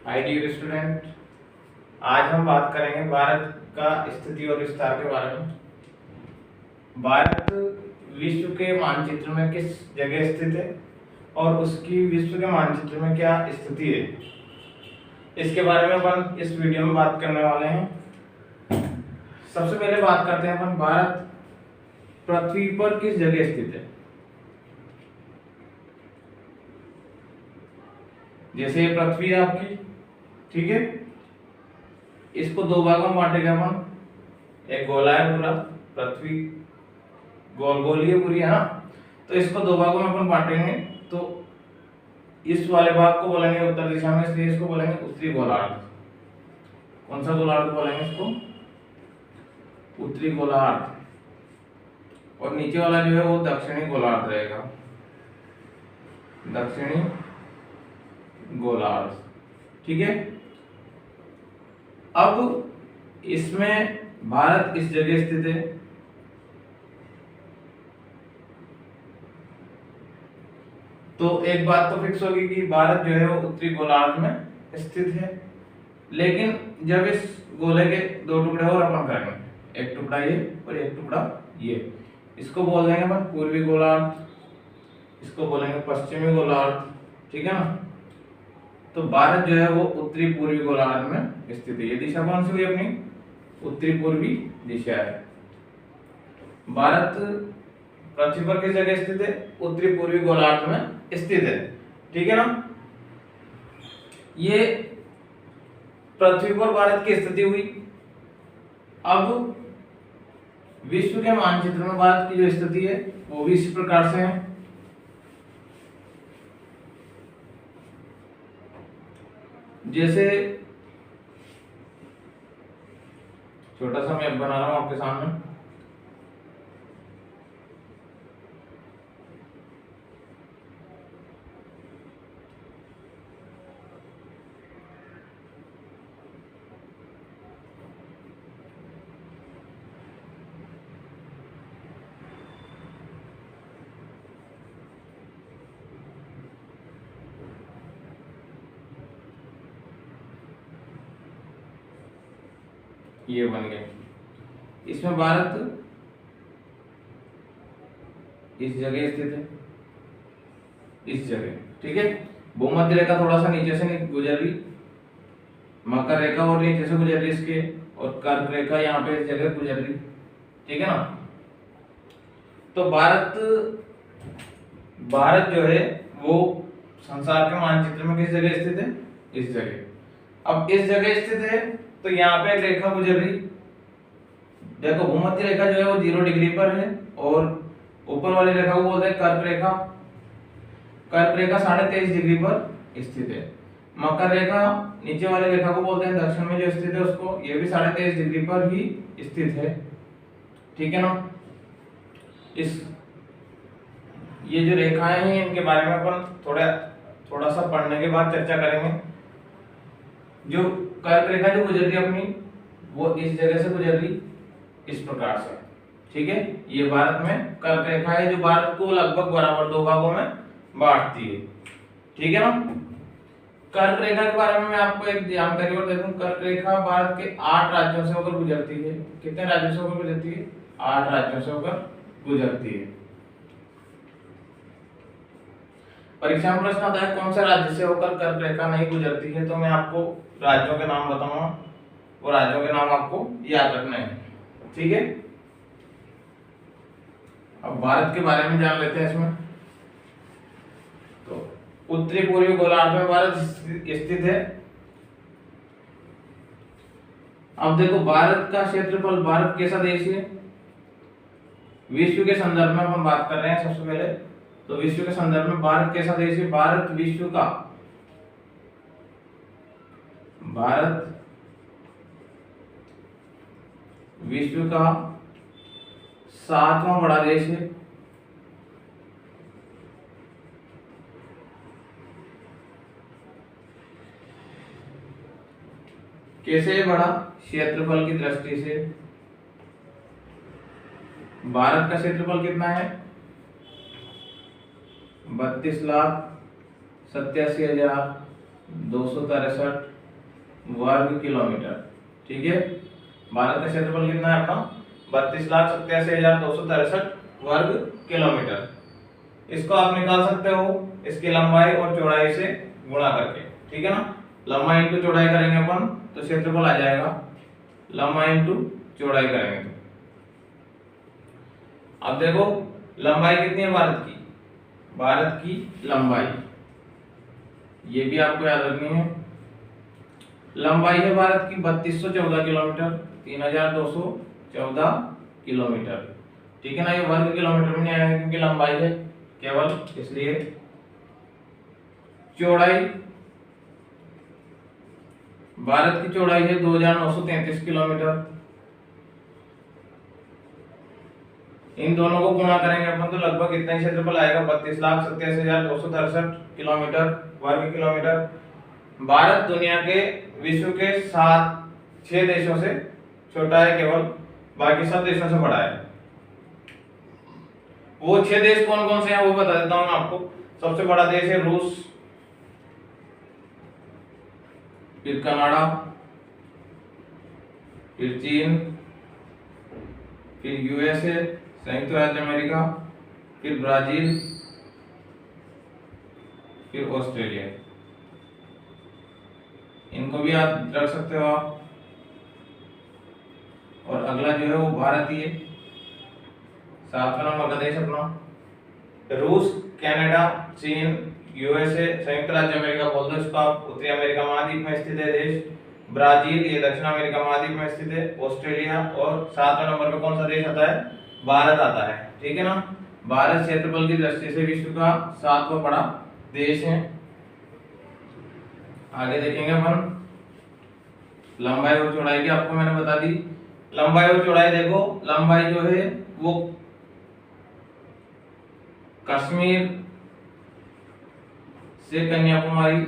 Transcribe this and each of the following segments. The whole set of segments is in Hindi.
हाय डियर स्टूडेंट, आज हम बात करेंगे भारत का स्थिति और विस्तार के बारे में। भारत विश्व के मानचित्र में किस जगह स्थित है और उसकी विश्व के मानचित्र में क्या स्थिति है, इसके बारे में अपन इस वीडियो में बात करने वाले हैं। सबसे पहले बात करते हैं अपन भारत पृथ्वी पर किस जगह स्थित है। जैसे ये पृथ्वी है आपकी, ठीक है, इसको दो भागों में बांटेंगे अपन। एक गोला है पूरा, पृथ्वी गोल गोल ही है पूरी, है ना। तो इसको दो भागों में अपन बांटेंगे। तो इस वाले भाग को बोलेंगे उत्तर दिशा में, इसलिए इसको बोलेंगे उत्तरी गोलार्ध। कौन सा गोलार्ध बोलेंगे इसको? उत्तरी गोलार्ध। और नीचे वाला जो है वो दक्षिणी गोलार्ध रहेगा, दक्षिणी गोलार्ध, ठीक है। अब इसमें भारत इस जगह स्थित है। तो एक बात तो फिक्स होगी कि भारत जो है वो उत्तरी गोलार्ध में स्थित है। लेकिन जब इस गोले के दो टुकड़े और अपन करेंगे, एक टुकड़ा ये और एक टुकड़ा ये, इसको बोल देंगे अपन पूर्वी गोलार्ध, इसको बोलेंगे पश्चिमी गोलार्ध, ठीक है ना। तो भारत जो है वो उत्तरी पूर्वी गोलार्ध में स्थित है। ये दिशा कौन सी हुई अपनी? उत्तरी पूर्वी दिशा है। भारत पृथ्वी पर किस जगह स्थित है? उत्तरी पूर्वी गोलार्ध में स्थित है, ठीक है ना। ये पृथ्वी पर भारत की स्थिति हुई। अब विश्व के मानचित्र में भारत की जो स्थिति है वो भी इसी प्रकार से है। जैसे छोटा सा मैप बना रहा हूं आपके सामने। ये बन गया। इसमें भारत इस जगह स्थित है, इस जगह, ठीक है। भूमध्य रेखा थोड़ा सा नीचे से गुजर रही, मकर रेखा और नीचे से गुजर रही इसके, और कर्क रेखा यहाँ पे इस जगह गुजर रही, ठीक है ना। तो भारत जो है वो संसार के मानचित्र में किस जगह स्थित है? इस जगह। अब इस जगह स्थित है तो यहाँ पे एक रेखा गुजर रही। देखो भूमध्य रेखा जो है वो 0 डिग्री पर है, और ऊपर वाली रेखा को बोलते हैं कर्क रेखा। कर्क रेखा 23.5 डिग्री पर स्थित है। मकर रेखा नीचे वाली रेखा को बोलते हैं दक्षिण में जो स्थित है उसको, ये भी 23.5 डिग्री पर ही स्थित है, ठीक है ना। ये जो रेखाएं हैं इनके बारे में अपन थोड़ा सा पढ़ने के बाद चर्चा करेंगे। जो कर्क रेखा जो गुजर रही अपनी, वो इस जगह से गुजर रही इस प्रकार से, ठीक है। ये भारत में कर्क रेखा है जो भारत को लगभग बराबर दो भागों में बांटती है, ठीक है ना। कर्क रेखा के बारे में मैं आपको एक जानकारी और दे दूं। कर्क रेखा भारत के 8 राज्यों से होकर गुजरती है। कितने राज्यों से होकर गुजरती है? 8 राज्यों से होकर गुजरती है। परीक्षा में प्रश्न आता है कौन सा राज्य से होकर कर्क रेखा नहीं गुजरती है, तो मैं आपको राज्यों के नाम बताऊंगा, वो राज्यों के नाम आपको याद रखने हैं, ठीक है। अब भारत के बारे में जान लेते हैं इसमें। तो उत्तरी पूर्वी गोलार्ध में भारत स्थित है। अब देखो भारत का क्षेत्रफल, भारत कैसा देश है? विश्व के संदर्भ में हम बात कर रहे हैं सबसे पहले। तो विश्व के संदर्भ में भारत कैसा देश है? भारत विश्व का 7वां बड़ा देश है। कैसे बड़ा? क्षेत्रफल की दृष्टि से। भारत का क्षेत्रफल कितना है? 32,87,263 वर्ग किलोमीटर। ठीक है, भारत का क्षेत्रफल कितना है अपना 32,87,263 वर्ग किलोमीटर। इसको आप निकाल सकते हो इसकी लंबाई और चौड़ाई से गुणा करके। ठीक है ना, लंबाई इंटू चौड़ाई करेंगे अपन तो क्षेत्रफल आ जाएगा, लंबाई इंटू चौड़ाई करेंगे तो। अब देखो लंबाई कितनी है भारत की, भारत की लंबाई ये भी आपको याद रखनी है। लंबाई है भारत की 3214 किलोमीटर, 3214 किलोमीटर। ठीक है ना, ये वर्ग किलोमीटर में नहीं आएगा क्योंकि लंबाई है केवल, इसलिए चौड़ाई भारत की चौड़ाई है 2933 किलोमीटर। इन दोनों को गुणा करेंगे अपन तो लगभग कितना क्षेत्रफल आएगा 32,87,263 किलोमीटर वर्ग किलोमीटर। भारत दुनिया के विश्व के 6 देशों से छोटा है केवल, बाकी सब देशों से बड़ा है। वो 6 देश कौन कौन से हैं वो बता देता हूं मैं आपको। सबसे बड़ा देश है रूस, फिर कनाडा, फिर चीन, फिर यूएसए संयुक्त राज्य अमेरिका, फिर ब्राजील, फिर ऑस्ट्रेलिया। इनको भी आप रख सकते हो आप। और अगला जो है वो भारत ही है, 7वां नंबर का देश अपना। रूस, कनाडा, चीन, यूएसए, संयुक्त राज्य अमेरिका बोल दो इसको आप, उत्तरी अमेरिका महाद्वीप में स्थित है देश। ब्राजील ये दक्षिण अमेरिका महाद्वीप में स्थित है। ऑस्ट्रेलिया, और 7वें नंबर पे कौन सा देश आता है, भारत आता है। ठीक है ना, भारत क्षेत्रफल की दृष्टि से विश्व का 7वां बड़ा देश है। आगे देखेंगे अपन, लंबाई और चौड़ाई की आपको मैंने बता दी। लंबाई और चौड़ाई देखो, लंबाई जो है वो कश्मीर से कन्याकुमारी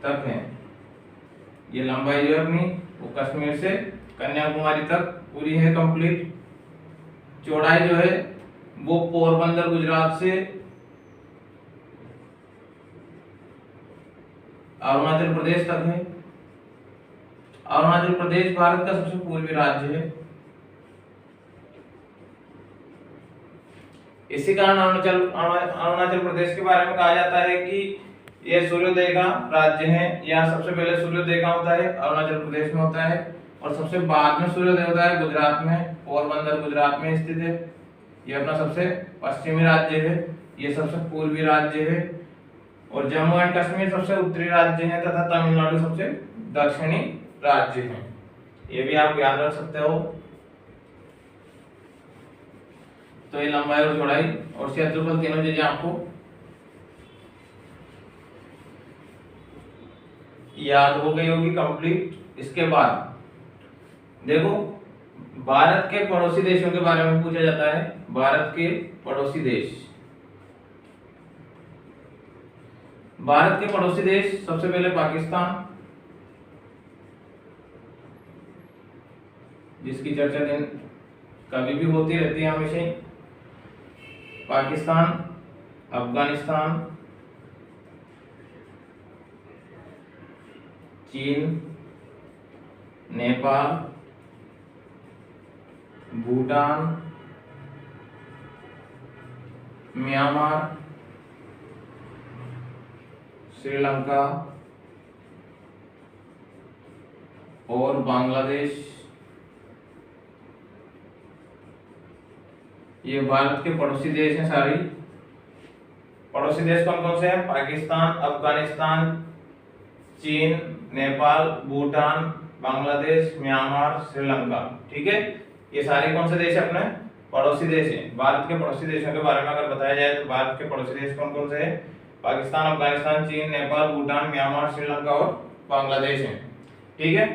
तक है। ये लंबाई जो है अपनी वो कश्मीर से कन्याकुमारी तक पूरी है कंप्लीट। चौड़ाई जो है वो पोरबंदर गुजरात से अरुणाचल प्रदेश तक है। अरुणाचल प्रदेश भारत का सबसे पूर्वी राज्य है। इसी कारण अरुणाचल प्रदेश के बारे में कहा जाता है कि यह सूर्योदय का राज्य है। यहाँ सबसे पहले सूर्योदय का होता है अरुणाचल प्रदेश में होता है, और सबसे बाद में सूर्योदय होता है गुजरात में, पोरबंदर गुजरात में स्थित है। ये अपना सबसे पश्चिमी राज्य है, ये सबसे पूर्वी राज्य है, और जम्मू एंड कश्मीर सबसे उत्तरी राज्य है तथा तमिलनाडु सबसे दक्षिणी राज्य है। ये भी आप याद रख सकते हो। तो ये लंबाई और चौड़ाई और क्षेत्रफल तीनों चीजें आपको याद हो गई होगी कंप्लीट। इसके बाद देखो भारत के पड़ोसी देशों के बारे में पूछा जाता है। भारत के पड़ोसी देश, भारत के पड़ोसी देश सबसे पहले पाकिस्तान, जिसकी चर्चा दिन कभी भी होती रहती है हमेशा ही। पाकिस्तान, अफगानिस्तान, चीन, नेपाल, भूटान, म्यांमार, श्रीलंका और बांग्लादेश। ये भारत के पड़ोसी देश हैं सारी। पड़ोसी देश कौन कौन से हैं? पाकिस्तान, अफगानिस्तान, चीन, नेपाल, भूटान, बांग्लादेश, म्यांमार, श्रीलंका। ठीक है, ये सारे कौन से देश है? अपने पड़ोसी देश हैं। भारत के पड़ोसी देशों के बारे में अगर बताया जाए तो भारत के पड़ोसी देश कौन कौन से हैं? पाकिस्तान, अफगानिस्तान, चीन, नेपाल, भूटान, म्यांमार, श्रीलंका और बांग्लादेश हैं। ठीक है,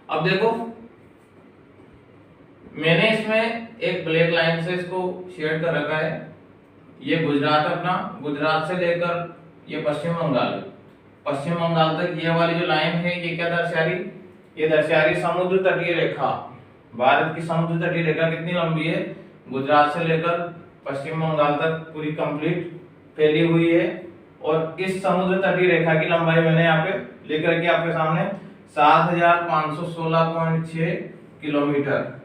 अब देखो मैंने इसमें एक ब्लैक लाइन से इसको शेड कर रखा है। ये गुजरात अपना, गुजरात से लेकर ये पश्चिम बंगाल, पश्चिम बंगाल तक ये वाली जो लाइन है ये क्या दर्शा रही? ये दर्शा रही समुद्र तटीय रेखा। भारत की समुद्र तटीय रेखा कितनी लंबी है? गुजरात से लेकर पश्चिम बंगाल तक पूरी कंप्लीट फैली हुई है। और इस समुद्र तटीय रेखा की लंबाई मैंने यहाँ पे लिख रखी है आपके सामने 7516.6 किलोमीटर।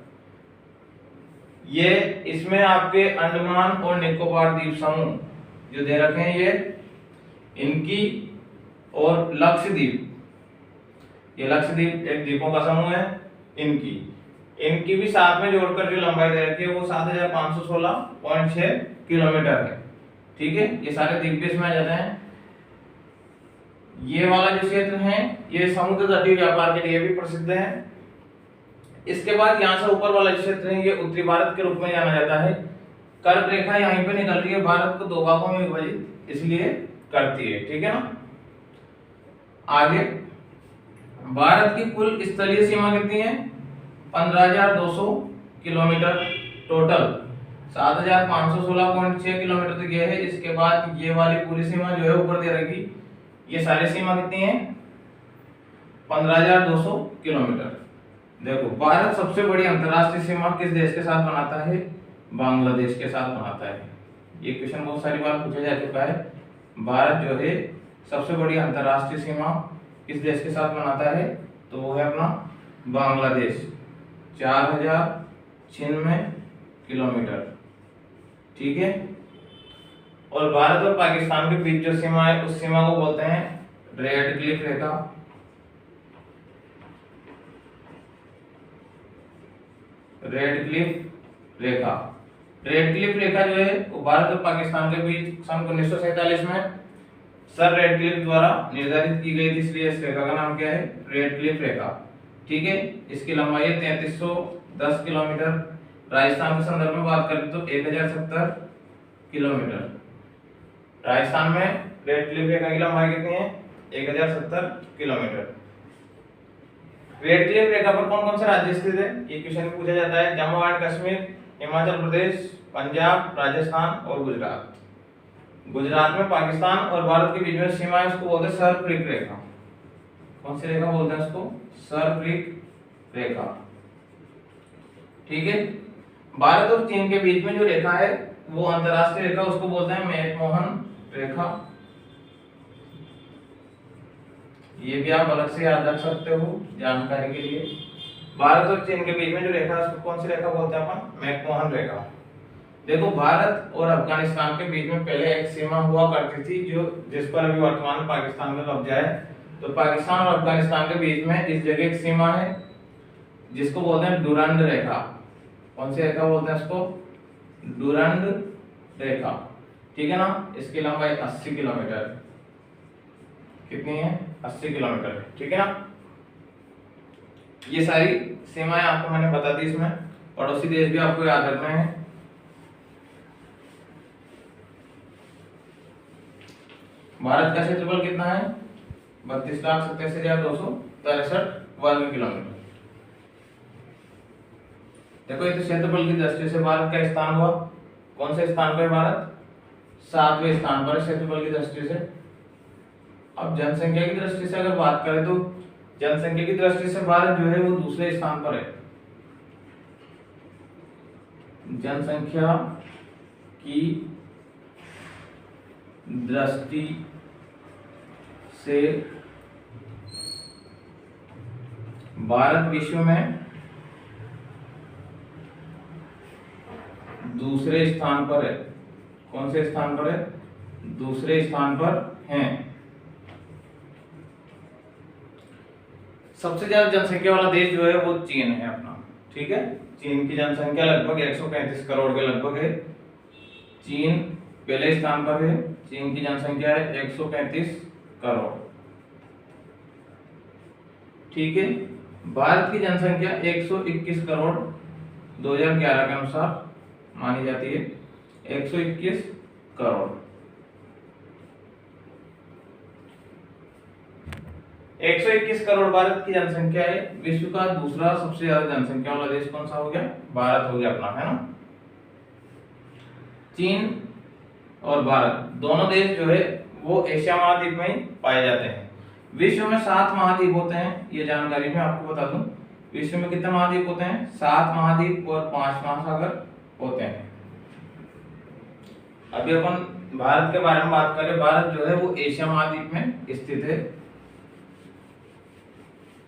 ये इसमें आपके अंडमान और निकोबार द्वीप समूह जो दे रखे हैं ये इनकी, और लक्षद्वीप, ये लक्षद्वीप एक द्वीपों का समूह है, इनकी भी साथ में जोड़कर जो लंबाई दे रखी है वो 7516.6 किलोमीटर है। ठीक है, ये सारे द्वीप भी इसमें आ जाते हैं। ये वाला जो क्षेत्र है ये समुद्र तटीय व्यापार के लिए भी प्रसिद्ध है। इसके बाद यहाँ से ऊपर वाला क्षेत्र है ये उत्तरी भारत के रूप में जाना जाता है। कर्क रेखा यहीं पे निकल रही है, भारत को 2 भागों में विभाजित इसलिए करती है। ठीक है ना। आगे भारत की कुल स्थलीय सीमा कितनी है? 15,200 किलोमीटर टोटल, 7,516.6 किलोमीटर तक ये है। इसके बाद ये वाली पूरी सीमा जो है ऊपर दे रखी, ये सारी सीमा कितनी है? 15,200 किलोमीटर। देखो भारत सबसे बड़ी अंतरराष्ट्रीय सीमा किस देश के साथ बनाता है? बांग्लादेश के साथ बनाता है। ये क्वेश्चन बहुत सारी बार पूछा जा चुका है। भारत जो है सबसे बड़ी अंतरराष्ट्रीय सीमा किस देश के साथ बनाता है? तो वो है अपना बांग्लादेश, 4096 किलोमीटर। ठीक है। और भारत और पाकिस्तान के बीच जो सीमा है उस सीमा को बोलते हैं रेड क्लिफ रेखा। रेड क्लिफ रेखा, रेड क्लिफ रेखा जो है वो भारत और पाकिस्तान के बीच सन 1947 में सर रेडक्लिफ द्वारा निर्धारित की गई थी, इसलिए इस रेखा का नाम क्या है? रेड क्लिफ रेखा। ठीक है। इसकी लंबाई है 3310 किलोमीटर। राजस्थान के संदर्भ में बात करें तो 1070 किलोमीटर। राजस्थान में रेड क्लिफ रेखा की लंबाई कितनी है? 1070 किलोमीटर। रेड क्लिफ रेखा पर कौन कौन से राज्य स्थित है? ये क्वेश्चन पूछा जाता है। जम्मू एंड कश्मीर, हिमाचल प्रदेश, पंजाब, राजस्थान और गुजरात। गुजरात में पाकिस्तान और भारत के बीच में सीमा है, उसको बोलते हैं सर क्रिक रेखा। कौन सी रेखा बोलते हैं उसको? सर क्रिक रेखा। ठीक है। भारत और चीन के बीच में जो रेखा है वो अंतरराष्ट्रीय रेखा, उसको बोलते हैं मैकमोहन रेखा। ये भी आप अलग से याद रख सकते हो जानकारी के लिए। भारत और चीन के बीच में जो रेखा है उसको कौन सी रेखा बोलते हैं अपन? मैकमोहन रेखा। देखो भारत और अफगानिस्तान के बीच में पहले एक सीमा हुआ करती थी जो जिस पर अभी वर्तमान में पाकिस्तान का कब्जा है। तो पाकिस्तान और अफगानिस्तान के बीच में इस जगह एक सीमा है जिसको बोलते हैं डुरंड रेखा। कौन सी रेखा बोलते हैं इसको? डुरंड रेखा। ठीक है ना। इसकी लंबाई 80 किलोमीटर। कितनी है? 80 किलोमीटर। ठीक है ना। ये सारी सीमाएं आपको मैंने बता दी। इसमें पड़ोसी देश भी आपको याद रखना है। भारत का क्षेत्रफल कितना है? 32,87,263 वर्ग किलोमीटर। देखो ये तो क्षेत्रफल की दृष्टि से भारत का स्थान हुआ। कौन से स्थान पर भारत? 7वें स्थान पर क्षेत्रफल की दृष्टि से। अब जनसंख्या की दृष्टि से अगर बात करें तो जनसंख्या की दृष्टि से भारत जो है वो दूसरे स्थान पर है। जनसंख्या की दृष्टि से भारत विश्व में दूसरे स्थान पर है। कौन से स्थान पर है? दूसरे स्थान पर है। सबसे ज्यादा जनसंख्या वाला देश जो है वो चीन है अपना। ठीक है। चीन की जनसंख्या लगभग 135 करोड़ के लगभग है। चीन पहले स्थान पर है। चीन की जनसंख्या है 135 करोड़। ठीक है। भारत की जनसंख्या 121 करोड़ 2011 के अनुसार मानी जाती है। 121 करोड़। 121 करोड़ भारत की जनसंख्या है। विश्व का दूसरा सबसे ज्यादा जनसंख्या वाला देश कौन सा हो गया? भारत हो गया अपना, है ना। चीन और भारत दोनों देश जो है वो एशिया महाद्वीप में ही पाए जाते हैं। विश्व में 7 महाद्वीप होते हैं। ये जानकारी मैं आपको बता दूं। विश्व में कितने महाद्वीप होते हैं? 7 महाद्वीप और 5 महासागर होते हैं। अभी अपन भारत के बारे में बात करें, भारत जो है वो एशिया महाद्वीप में स्थित है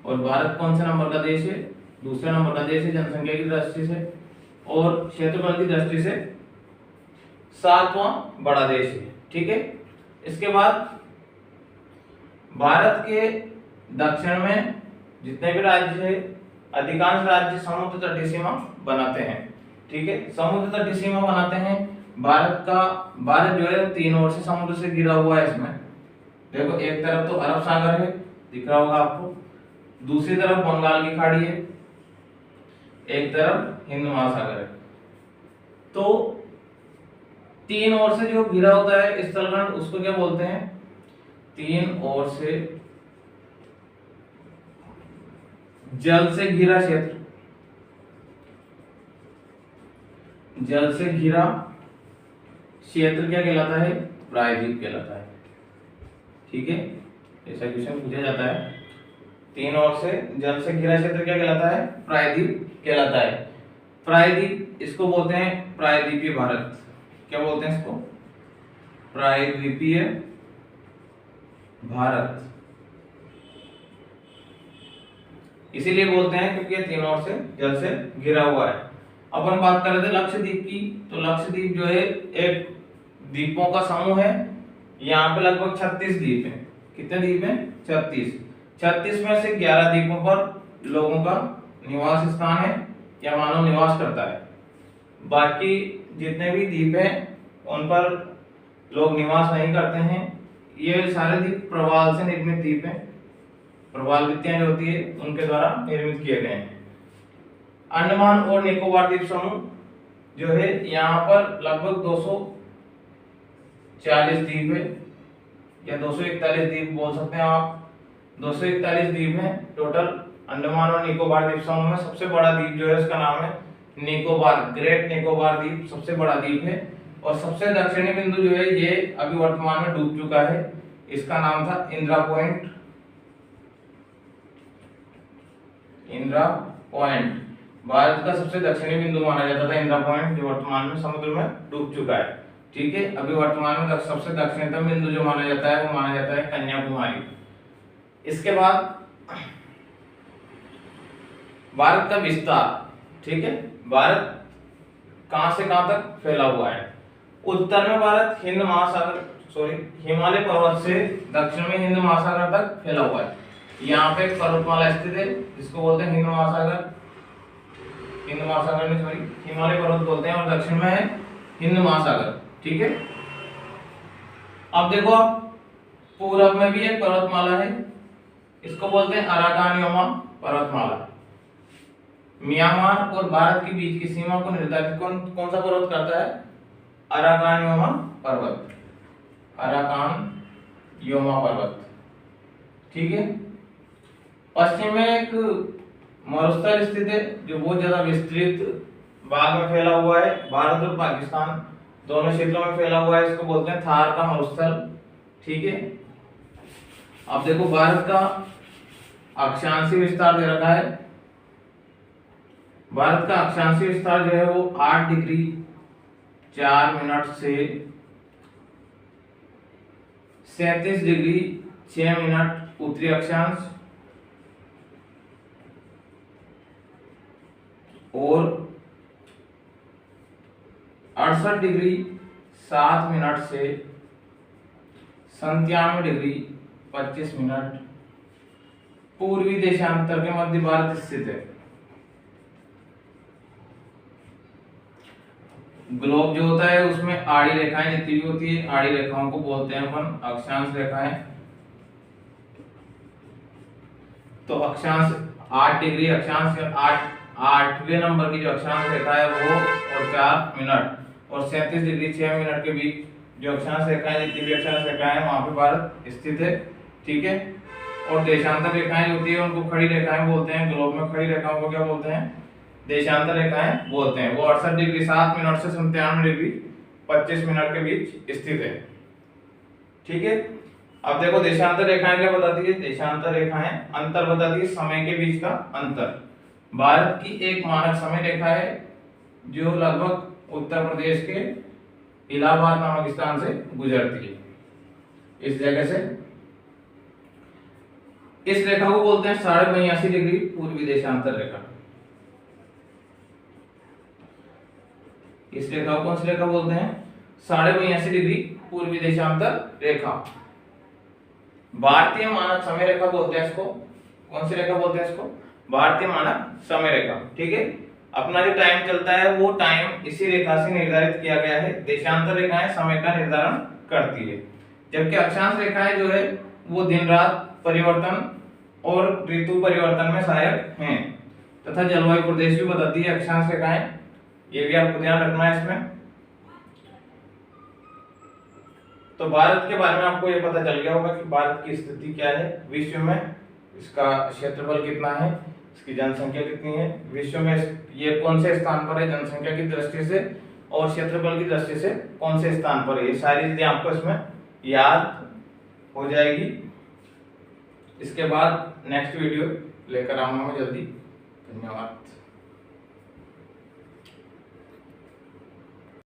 और भारत कौन से नंबर का देश है? दूसरे नंबर का देश है जनसंख्या की दृष्टि से और क्षेत्रफल की दृष्टि से 7वां बड़ा देश है। ठीक है, इसके बाद भारत के दक्षिण में जितने भी राज्य है, अधिकांश राज्य समुद्र तटीय सीमा बनाते हैं। ठीक है, समुद्र तटीय सीमा बनाते हैं। भारत जो है 3 ओर से समुद्र से घिरा हुआ है। इसमें देखो, एक तरफ तो अरब सागर है, दिख रहा होगा आपको, दूसरी तरफ बंगाल की खाड़ी है, एक तरफ हिंद महासागर है। तो 3 ओर से जो घिरा होता है स्थलखंड, उसको क्या बोलते हैं? 3 ओर से जल से घिरा क्षेत्र, जल से घिरा क्षेत्र क्या कहलाता है? प्रायद्वीप कहलाता है। ठीक है, ऐसा क्वेश्चन पूछा जाता है। 3 ओर से जल से घिरा क्षेत्र क्या कहलाता है? प्रायद्वीप कहलाता है। प्रायद्वीप इसको बोलते हैं प्रायद्वीपीय भारत। क्या बोलते हैं इसको? प्रायद्वीपीय भारत। इसीलिए बोलते हैं क्योंकि ये 3 ओर से जल से घिरा हुआ है। अपन बात कर रहे थे लक्षद्वीप की, तो लक्षद्वीप जो है एक द्वीपों का समूह है। यहाँ पे लगभग 36 द्वीप हैं। कितने द्वीप हैं? 36 में से 11 द्वीपों पर लोगों का निवास स्थान है या मानव निवास करता है। बाकी जितने भी द्वीप हैं उन पर लोग निवास नहीं करते हैं। ये सारे द्वीप प्रवाल से निर्मित द्वीप हैं। प्रवाल वित्तियां जो होती है उनके द्वारा निर्मित किए गए हैं। अंडमान और निकोबार द्वीप समूह जो है, यहाँ पर लगभग 240 द्वीप है या 241 द्वीप बोल सकते हैं आप। 241 द्वीप हैं टोटल अंडमान और निकोबार द्वीप समूह में। सबसे बड़ा द्वीप जो है उसका नाम है निकोबार, ग्रेट निकोबार द्वीप सबसे बड़ा द्वीप है। और सबसे दक्षिणी बिंदु जो है ये अभी वर्तमान में डूब चुका है। इसका नाम था इंदिरा पॉइंट। इंदिरा पॉइंट भारत का सबसे दक्षिणी बिंदु माना जाता था इंदिरा पॉइंट, जो वर्तमान में समुद्र में डूब चुका है। ठीक है, अभी वर्तमान में सबसे दक्षिणतम बिंदु जो माना जाता है वो माना जाता है कन्याकुमारी। इसके बाद भारत का विस्तार। ठीक है, भारत कहां से कहां तक फैला हुआ है? उत्तर में भारत हिमालय पर्वत से दक्षिण में हिंद महासागर तक फैला हुआ है। यहाँ पे एक पर्वतमाला स्थित है जिसको बोलते हैं हिंद महासागर नहीं सॉरी, हिमालय पर्वत बोलते हैं, और दक्षिण में है हिंद महासागर। ठीक है, अब देखो, आप पूरब में भी एक पर्वतमाला है, इसको बोलते हैं अराकान योमा पर्वतमाला। म्यांमार और भारत के बीच की सीमा को निर्धारित कौन सा पर्वत करता है? अराकान योमा पर्वत, अराकान योमा पर्वत। ठीक है, पश्चिम में एक मरुस्थल स्थित है जो बहुत ज्यादा विस्तृत भाग में फैला हुआ है। भारत और पाकिस्तान दोनों क्षेत्रों में फैला हुआ है, इसको बोलते हैं थार का मरुस्थल। ठीक है, अब देखो, भारत का अक्षांशीय विस्तार दे रखा है। भारत का अक्षांशीय विस्तार जो है वो 8 डिग्री 4 मिनट से 37 डिग्री 6 मिनट उत्तरी अक्षांश और 68 डिग्री 7 मिनट से 97 डिग्री 25 मिनट पूर्वी देशांतर के मध्य भारत स्थित है। ग्लोब जो होता है उसमें आड़ी रेखाएं जितनी भी होती है, आड़ी रेखाओं को बोलते हैं अपन अक्षांश रेखाएं। तो अक्षांश 8 डिग्री अक्षांश 8वें नंबर की जो अक्षांश रेखा है वो और 4 मिनट और 37 डिग्री 6 मिनट के बीच जो अक्षांश रेखाएं जितनी भी अक्षांश रेखाएं हैं वहां पे भारत स्थित है। ठीक है, और देशांतर रेखाएं होती है उनको खड़ी रेखाएं बोलते हैं। ग्लोब में खड़ी रेखाओं को क्या बोलते हैं? देशांतर रेखाएं बोलते हैं। वो 68 डिग्री 7 मिनट से 97 डिग्री 25 मिनट के बीच स्थित है। ठीक है, अब देखो देशांतर रेखाएं क्या बताती है? देशांतर रेखाएं अंतर बताती है, समय के बीच का अंतर। भारत की एक मानक समय रेखा है जो लगभग उत्तर प्रदेश के इलाहाबाद नामक स्थान से गुजरती है, इस जगह से। इस रेखा को बोलते हैं 82.5 डिग्री पूर्वी देशांतर रेखा। इस रेखा को कौन सी रेखा बोलते हैं? 82.5 डिग्री पूर्वी देशांतर रेखा। भारतीय मानक समय रेखा बोलते हैं इसको। कौन सी रेखा बोलते हैं इसको? भारतीय मानक समय रेखा। ठीक है, अपना जो टाइम चलता है वो टाइम इसी रेखा से निर्धारित किया गया है। देशांतर रेखाएं समय का निर्धारण करती है, जबकि अक्षांश रेखाएं जो है वो दिन रात परिवर्तन और ऋतु परिवर्तन में सहायक हैं तथा जलवायु प्रदेश भी बताती है अक्षांश रेखाएं। ये भी आपको ध्यान रखना है इसमें। तो भारत के बारे में आपको ये पता चल गया होगा कि भारत की स्थिति क्या है विश्व में, इसका क्षेत्रफल कितना है, इसकी जनसंख्या कितनी है, विश्व में ये कौन से स्थान पर है जनसंख्या की दृष्टि से और क्षेत्रफल की दृष्टि से कौन से स्थान पर है। ये सारी चीजें आपको इसमें याद हो जाएगी। इसके बाद नेक्स्ट वीडियो लेकर आऊंगा मैं जल्दी। धन्यवाद।